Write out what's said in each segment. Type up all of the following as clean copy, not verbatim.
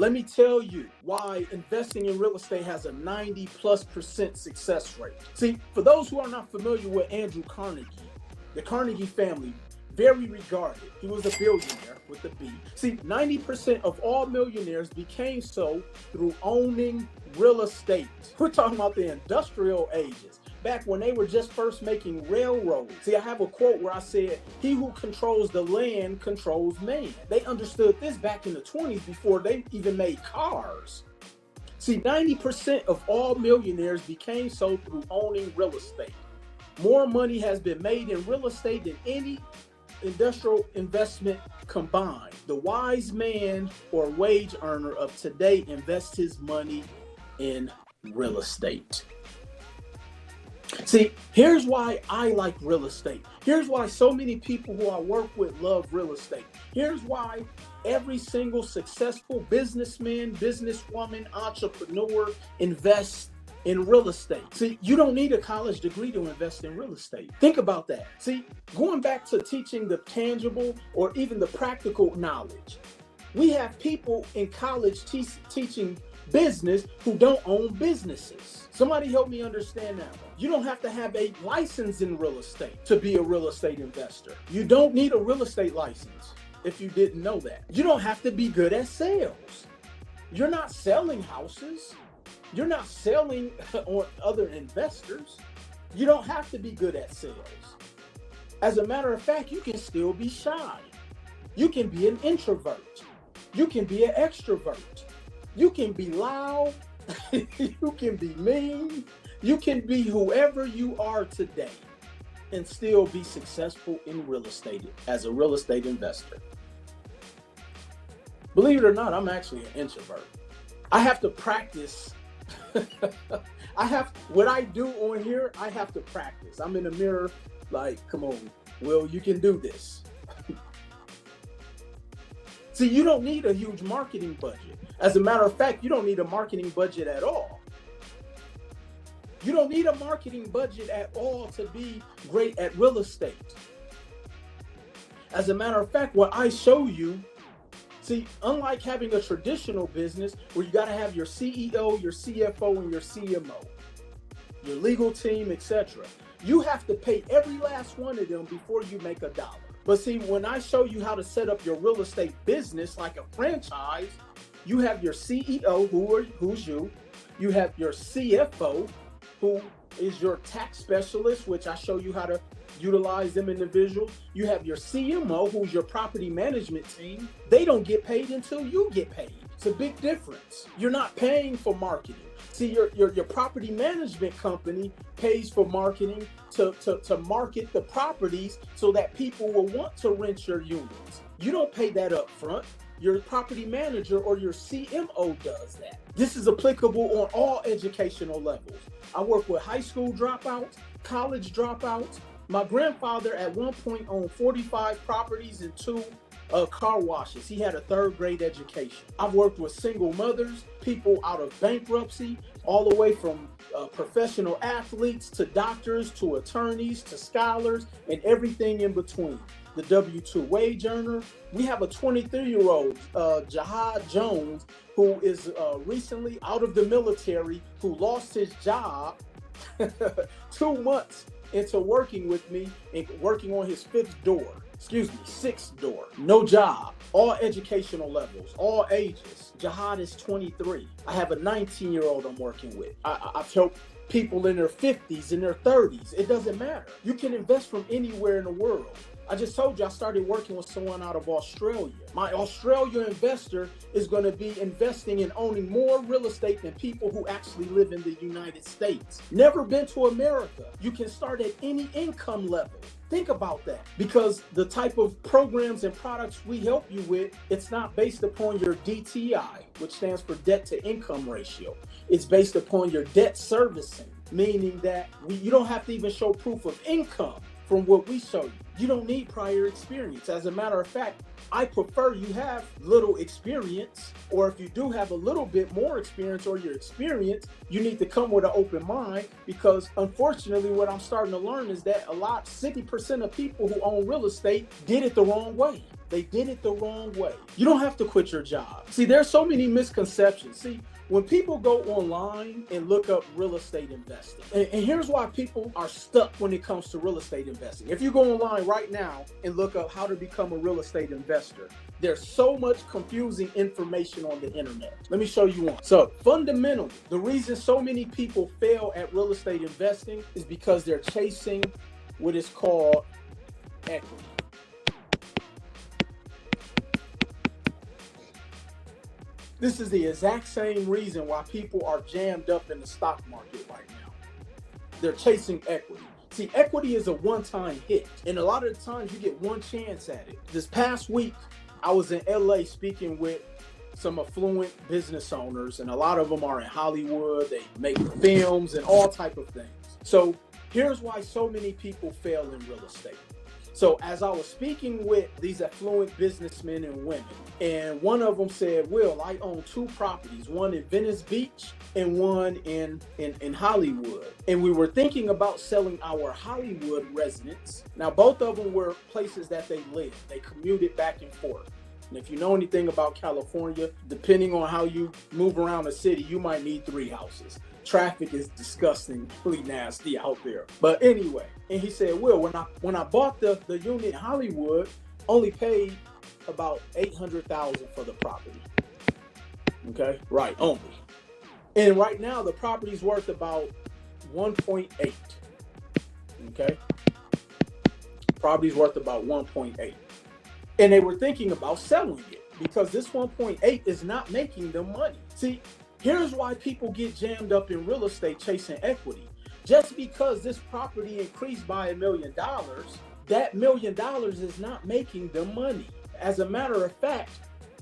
Let me tell you why investing in real estate has a 90+% success rate. See, for those who are not familiar with Andrew Carnegie, the Carnegie family, very regarded. He was a billionaire with a B. See, 90% of all millionaires became so through owning real estate. We're talking about the industrial ages, back when they were just first making railroads. See, I have a quote where I said, "He who controls the land controls man." They understood this back in the 20s before they even made cars. See, 90% of all millionaires became so through owning real estate. More money has been made in real estate than any industrial investment combined. The wise man or wage earner of today invests his money in real estate. See, here's why I like real estate. Here's why so many people who I work with love real estate. Here's why every single successful businessman, businesswoman, entrepreneur invests in real estate. See, you don't need a college degree to invest in real estate. Think about that. See, going back to teaching the tangible or even the practical knowledge, we have people in college teaching business who don't own businesses. Somebody help me understand that one. You don't have to have a license in real estate to be a real estate investor. You don't need a real estate license if you didn't know that. You don't have to be good at sales. You're not selling houses. You're not selling on other investors. You don't have to be good at sales. As a matter of fact, you can still be shy. You can be an introvert. You can be an extrovert. You can be loud. You can be mean. You can be whoever you are today and still be successful in real estate as a real estate investor. Believe it or not, I'm actually an introvert. I have to practice. What I do on here, I have to practice. I'm in the mirror like, come on, Will, you can do this. See, you don't need a huge marketing budget. As a matter of fact, you don't need a marketing budget at all. You don't need a marketing budget at all to be great at real estate. As a matter of fact, what I show you, see, unlike having a traditional business where you got to have your CEO, your CFO, and your CMO, your legal team, etc., you have to pay every last one of them before you make a dollar. But see, when I show you how to set up your real estate business like a franchise, you have your CEO, who's you. You have your CFO, who is your tax specialist, which I show you how to utilize them individuals. You have your CMO, who's your property management team. They don't get paid until you get paid. It's a big difference. You're not paying for marketing. See, your property management company pays for marketing to market the properties so that people will want to rent your units. You don't pay that up front. Your property manager or your CMO does that. This is applicable on all educational levels. I work with high school dropouts, college dropouts. My grandfather at one point owned 45 properties and 2 car washes. He had a 3rd grade education. I've worked with single mothers, people out of bankruptcy, all the way from professional athletes to doctors to attorneys to scholars and everything in between. The W-2 wage earner. We have a 23-year-old, Jihad Jones, who is recently out of the military, who lost his job 2 months into working with me and working on his 6th door. No job, all educational levels, all ages. Jihad is 23. I have a 19-year-old I'm working with. I've helped people in their 50s, in their 30s. It doesn't matter. You can invest from anywhere in the world. I just told you I started working with someone out of Australia. My Australia investor is going to be investing and owning more real estate than people who actually live in the United States. Never been to America. You can start at any income level. Think about that, because the type of programs and products we help you with, it's not based upon your DTI, which stands for debt to income ratio. It's based upon your debt servicing, meaning that you don't have to even show proof of income from what we show you. You don't need prior experience. As a matter of fact, I prefer you have little experience, or if you do have a little bit more experience or your experience, you need to come with an open mind, because unfortunately what I'm starting to learn is that 60% of people who own real estate did it the wrong way. They did it the wrong way. You don't have to quit your job. See, there's so many misconceptions. See, when people go online and look up real estate investing, and here's why people are stuck when it comes to real estate investing. If you go online right now and look up how to become a real estate investor, there's so much confusing information on the internet. Let me show you one. So fundamentally, the reason so many people fail at real estate investing is because they're chasing what is called equity. This is the exact same reason why people are jammed up in the stock market right now. They're chasing equity. See, equity is a one-time hit, and a lot of the times you get one chance at it. This past week, I was in LA speaking with some affluent business owners, and a lot of them are in Hollywood. They make films and all type of things. So here's why so many people fail in real estate. So as I was speaking with these affluent businessmen and women, and one of them said, Will, I own two properties, one in Venice Beach and one in Hollywood. And we were thinking about selling our Hollywood residence. Now, both of them were places that they lived. They commuted back and forth. And if you know anything about California, depending on how you move around the city, you might need 3 houses. Traffic is disgustingly nasty out there. But anyway, and he said, Will, when I bought the unit in Hollywood, only paid about $800,000 for the property. Okay, right, only. And right now the property's worth about 1.8. Okay, property's worth about 1.8. And they were thinking about selling it because this 1.8 is not making them money. See, here's why people get jammed up in real estate chasing equity. Just because this property increased by $1 million, that $1 million is not making them money. As a matter of fact,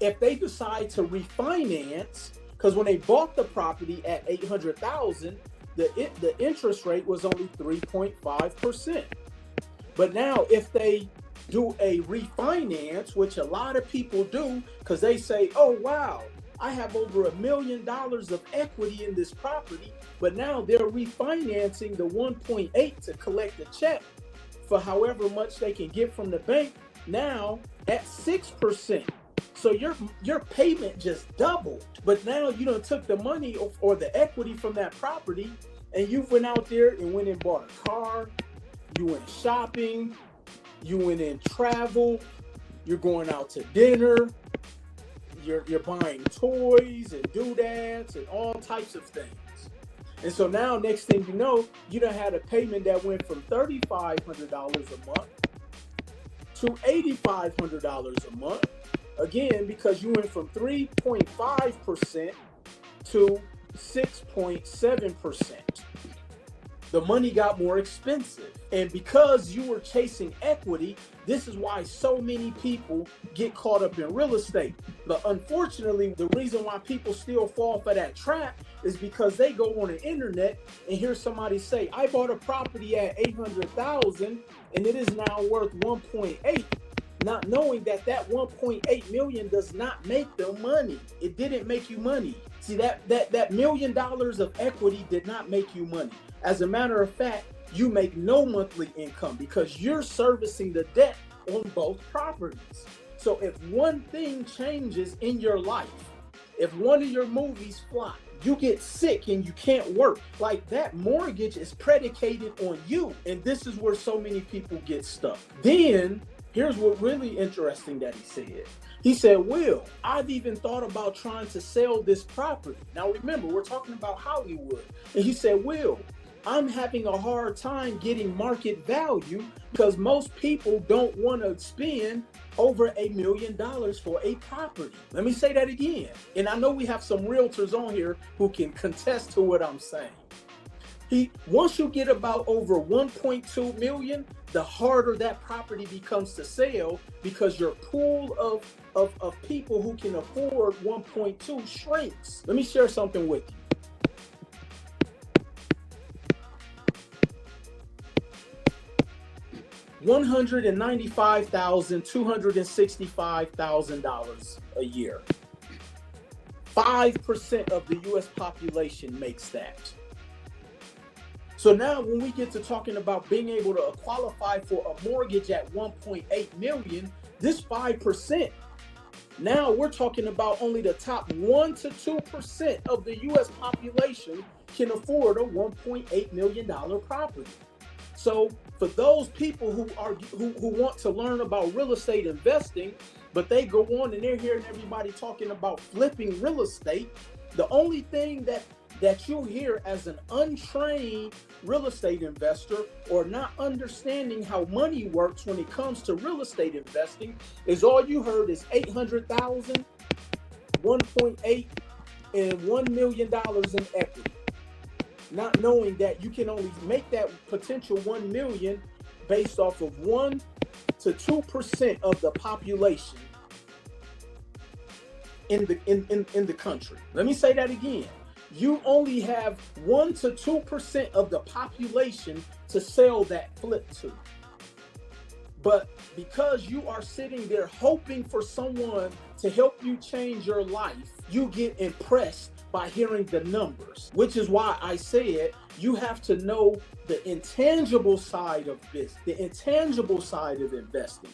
if they decide to refinance, because when they bought the property at $800,000, the interest rate was only 3.5%. But now if they do a refinance, which a lot of people do, because they say, oh, wow, I have over $1 million of equity in this property, but now they're refinancing the 1.8 to collect a check for however much they can get from the bank, now at 6%. So your payment just doubled. But now you done took the money or the equity from that property, and you went out there and went and bought a car, you went shopping, you went in travel, you're going out to dinner, you're buying toys and doodads and all types of things. And so now next thing you know, you done had a payment that went from $3,500 a month to $8,500 a month. Again, because you went from 3.5% to 6.7%. The money got more expensive. And because you were chasing equity, this is why so many people get caught up in real estate. But unfortunately, the reason why people still fall for that trap is because they go on the internet and hear somebody say, I bought a property at $800,000 and it is now worth 1.8, not knowing that 1.8 million does not make them money. It didn't make you money. See, that $1 million of equity did not make you money. As a matter of fact, you make no monthly income because you're servicing the debt on both properties. So if one thing changes in your life, if one of your movies flop, you get sick and you can't work, like that mortgage is predicated on you. And this is where so many people get stuck. Then here's what really interesting that he said. He said, Will, I've even thought about trying to sell this property. Now remember, we're talking about Hollywood. And he said, Will, I'm having a hard time getting market value because most people don't want to spend over $1 million for a property. Let me say that again. And I know we have some realtors on here who can contest to what I'm saying. Once you get about over 1.2 million, the harder that property becomes to sell because your pool of people who can afford 1.2 shrinks. Let me share something with you. $195,265,000 a year. 5% of the U.S. population makes that. So now when we get to talking about being able to qualify for a mortgage at 1.8 million, This 5%, now we're talking about only the top 1 to 2% of the US population can afford a $1.8 million property. So for those people who want to learn about real estate investing, but they go on and they're hearing everybody talking about flipping real estate, the only thing that you hear as an untrained real estate investor or not understanding how money works when it comes to real estate investing is all you heard is 800,000, 1.8, and $1 million in equity. Not knowing that you can only make that potential 1 million based off of 1 to 2% of the population in the country. Let me say that again. You only have 1 to 2% of the population to sell that flip to. But because you are sitting there hoping for someone to help you change your life, you get impressed by hearing the numbers, which is why I said you have to know the intangible side of this, the intangible side of investing.